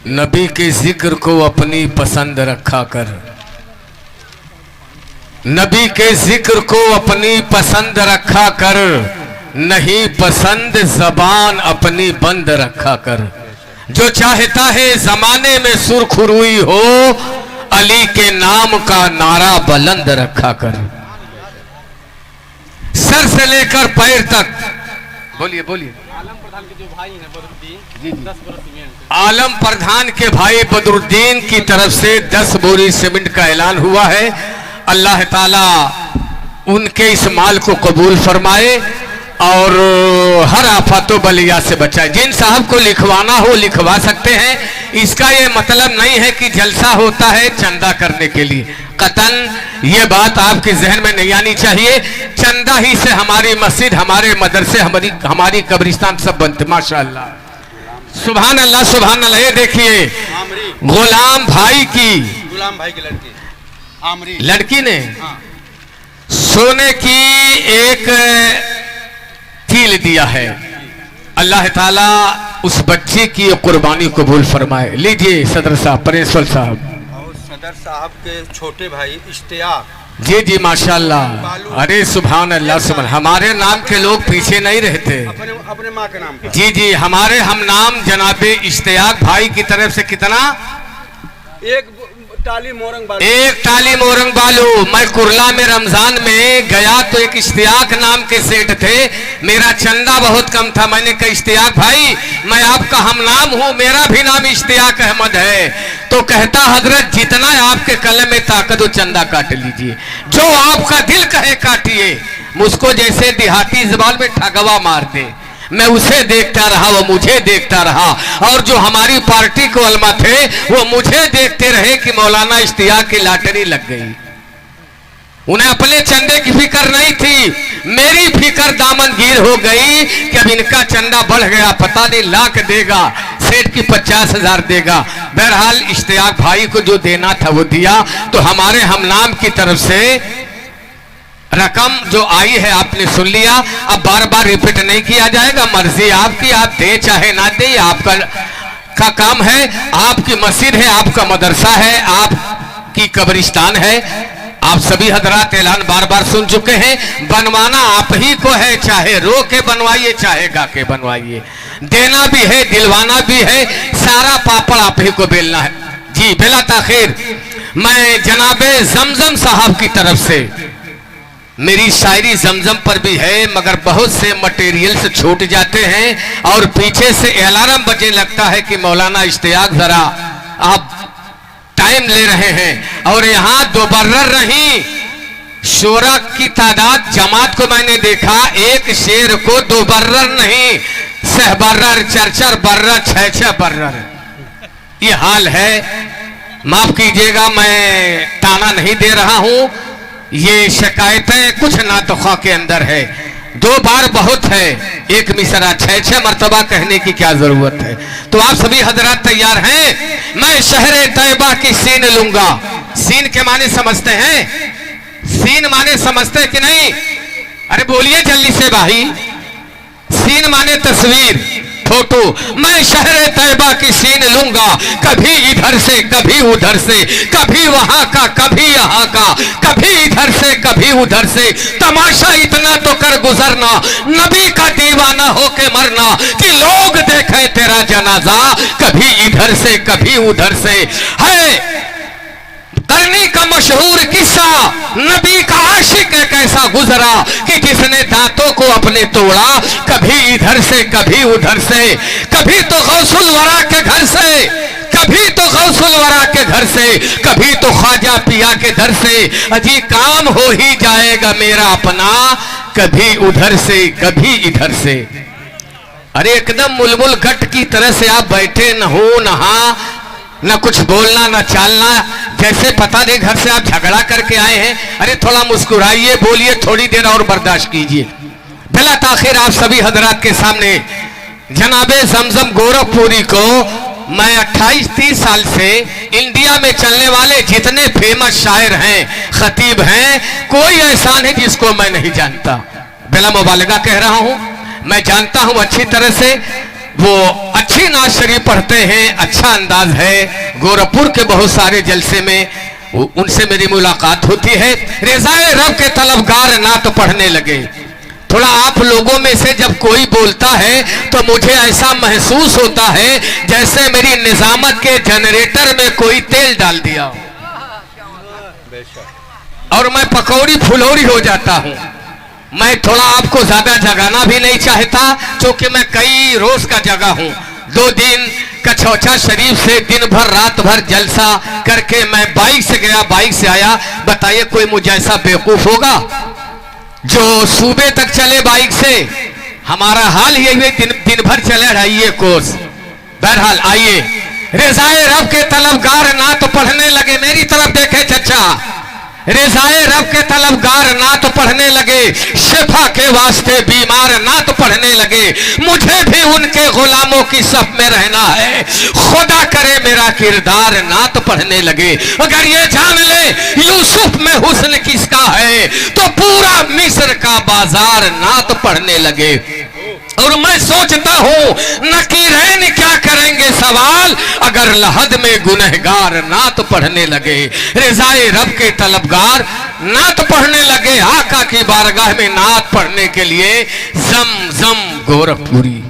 नबी के जिक्र को अपनी पसंद रखा कर, नबी के जिक्र को अपनी पसंद रखा कर, नहीं पसंद जबान अपनी बंद रखा कर। जो चाहता है जमाने में सुरखरुई हो, अली के नाम का नारा बुलंद रखा कर। सर से लेकर पैर तक, बोलिए बोलिए। आलम प्रधान के जो भाई हैं बदरुद्दीन, 10 बोरा सीमेंट। आलम प्रधान के भाई बदरुद्दीन की तरफ से 10 बोरी सीमेंट का ऐलान हुआ है। अल्लाह ताला उनके इस माल को कबूल फरमाए और हर आफतों बलिया से बचाए। जिन साहब को लिखवाना हो लिखवा सकते हैं। इसका ये मतलब नहीं है कि जलसा होता है चंदा करने के लिए, कतन ये बात आपके जहन में नहीं आनी चाहिए। चंदा ही से हमारी मस्जिद, हमारे मदरसे, हमारी कब्रिस्तान सब बनते। माशाअल्लाह, सुभान अल्लाह, सुभान अल्लाह। ये देखिए गुलाम भाई की लड़की आमरी लड़की ने सोने की एक कील दिया है। अल्लाह ताला उस बच्चे की कुर्बानी कबूल फरमाए। लीजिए सदर साहब, प्रिंसिपल साहब। और सदर साहब के छोटे भाई इश्तियाक। जी जी माशाल्लाह। अरे सुभान अल्लाह, सुभान। हमारे नाम के लोग पीछे नहीं रहते। अपने माँ के नाम पर। जी जी, हमारे हम नाम जनाबे इश्तियाक भाई की तरफ से कितना, एक टाली मोरंग बालू। एक टाली मोरंग बालू। मैं कुरला में रमजान में गया तो एक इश्तियाक नाम के सेठ थे। मेरा चंदा बहुत कम था। मैंने कहा इश्तियाक भाई, मैं आपका हम नाम हूं, मेरा भी नाम इश्तियाक अहमद है। तो कहता हजरत जितना आपके कलम में ताकत हो चंदा काट लीजिए, जो आपका दिल कहे काटिए। मुझको जैसे देहाती जबान में ठगवा मार दे, मैं उसे देखता रहा, वो मुझे देखता रहा। और जो हमारी पार्टी को अलमा थे वो मुझे देखते रहे कि मौलाना इश्तियाक की लॉटरी लग गई। उन्हें अपने चंदे की फिक्र नहीं थी, मेरी फिक्र दामनगीर हो गई कि अब इनका चंदा बढ़ गया, पता नहीं लाख देगा, सेठ की 50,000 देगा। बहरहाल इश्तियाक भाई को जो देना था वो दिया। तो हमारे हम नाम की तरफ से रकम जो आई है आपने सुन लिया। अब बार बार रिपीट नहीं किया जाएगा। मर्जी आपकी, आप दे चाहे ना दे, आपका काम है। आपकी मस्जिद है, आपका मदरसा है, आपकी कब्रिस्तान है। आप सभी हजरात ऐलान बार बार सुन चुके हैं। बनवाना आप ही को है, चाहे रो के बनवाइए चाहे गा के बनवाइए। देना भी है, दिलवाना भी है, सारा पापड़ आप ही को बेलना है। जी बिला ताखिर मैं जनाबे जमजम साहब की तरफ से, मेरी शायरी जमजम पर भी है मगर बहुत से मटेरियल से छूट जाते हैं और पीछे से अलार्म बजने लगता है कि मौलाना इश्तियाक जरा आप टाइम ले रहे हैं। और यहाँ दोबर्र रही शोरा की तादाद, जमात को मैंने देखा, एक शेर को दोबर्र नहीं, सहबर्र, चरचर बर्र, 6 बर्र। ये हाल है। माफ कीजिएगा, मैं ताना नहीं दे रहा हूं, ये शिकायतें कुछ नातुखा के अंदर है। 2 बार बहुत है, एक मिसरा 6 मर्तबा कहने की क्या जरूरत है। तो आप सभी हजरात तैयार हैं? मैं शहरे तैयबा की सीन लूंगा। सीन के माने समझते हैं? सीन माने समझते कि नहीं? अरे बोलिए जल्दी से भाई। सीन माने तस्वीर, फोटो। मैं शहरे तैयबा की सीन लूंगा, कभी इधर से कभी उधर से, कभी वहां का कभी यहाँ का, कभी इधर से कभी उधर से। तमाशा इतना तो कर गुजरना, नबी का दीवाना होके मरना, कि लोग देखें तेरा जनाजा, कभी इधर से कभी उधर से। है करनी का मशहूर किस्सा, नबी का आशिक एक ऐसा गुजरा कि जिसने दांतों को अपने तोड़ा, कभी इधर से कभी उधर से, कभी तो गौसुल वरा के घर से, कभी तो गौसुल वरा के घर से, कभी तो ख्वाजा पिया के घर से। अजी काम हो ही जाएगा मेरा अपना, कभी उधर से कभी इधर से। अरे एकदम मुलमुल गट की तरह से आप बैठे, न हो नहा, न कुछ बोलना न चालना, जैसे पता नहीं घर से आप झगड़ा करके आए हैं। अरे थोड़ा मुस्कुराइए, बोलिए, थोड़ी देर और बर्दाश्त कीजिए। बिला ताखिर आप सभी हजरात के सामने जनाबे जमजम गोरखपुरी को मैं 28-30 साल से इंडिया में चलने वाले जितने फेमस शायर हैं, खतीब हैं, कोई ऐसा नहीं जिसको मैं नहीं जानता। बिला मुबालगा कह रहा हूं, मैं जानता हूं अच्छी तरह से। वो अच्छी नात शरीफ पढ़ते हैं, अच्छा अंदाज है। गोरखपुर के बहुत सारे जलसे में उनसे मेरी मुलाकात होती है। रज़ाए रब के तलबगार नात पढ़ने लगे। थोड़ा आप लोगों में से जब कोई बोलता है तो मुझे ऐसा महसूस होता है जैसे मेरी निजामत के जनरेटर में कोई तेल डाल दिया हो और मैं पकौड़ी फुलौड़ी हो जाता हूं। मैं थोड़ा आपको ज्यादा जगाना भी नहीं चाहता क्योंकि मैं कई रोज का जगह हूं। 2 दिन कछौचा शरीफ से दिन भर रात भर जलसा करके मैं बाइक से गया, बाइक से आया। बताइए कोई मुझे ऐसा बेवकूफ होगा जो सूबे तक चले बाइक से? हमारा हाल यही है, दिन भर चले रहिए कोर्स। बहरहाल आइए, रज़ाए रब के तलबगार नात पढ़ने लगे। मेरी तरफ देखे चचा, रज़ाए रब के तलबगार नात पढ़ने लगे। शिफा के वास्ते बीमार नात पढ़ने लगे। मुझे भी उनके गुलामों की सफ में रहना है, खुदा करे मेरा किरदार नात पढ़ने लगे। अगर ये जान ले यूसुफ में हुस्न किसका है तो पूरा मिस्र का बाजार नात पढ़ने लगे। और मैं सोचता हूं नकीरैन क्या करेंगे सवाल अगर लहद में गुनहगार नात पढ़ने लगे। रज़ाए रब के तलबगार नात पढ़ने लगे। आका की बारगाह में नात पढ़ने के लिए जम जम गोरखपुरी।